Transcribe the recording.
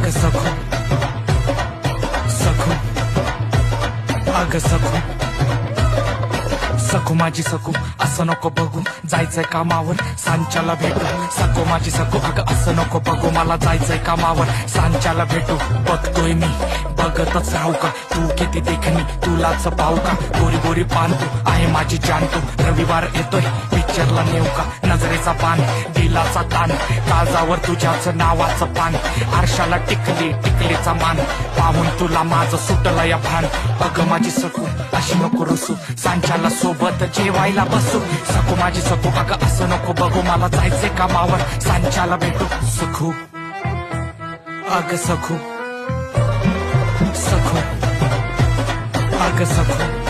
अग सखू सखू अग सखू सखू माझी सखू असं नको बघू जायचंय कामावर सांच्याला भेटू सखू माझी सखू अगं असं नको बघू मला जायचंय कामावर सांच्याला भेटू बघतोय मी बघतच राहू का तू किती देखणी तुलाच पाहू का गोरी गोरी पान तू आहे माझी जान तू रविवार येतोय पिक्चरला नेऊ का नजरेचा पान दिलाचा ताण काळजावर तुझ्याच नावाचं पान आरशाला टिकली टिकलीचा मान पाहून तुला माझं सुटलं या भान अगं माझी सखू अशी नको रुसू सांच्याला सोबत जेवायला बसू सखू माझी सखू अगं असं नको बघू मला जायचंय कामावर सांच्याला भेटू सखू अग सखू सखू अग सखू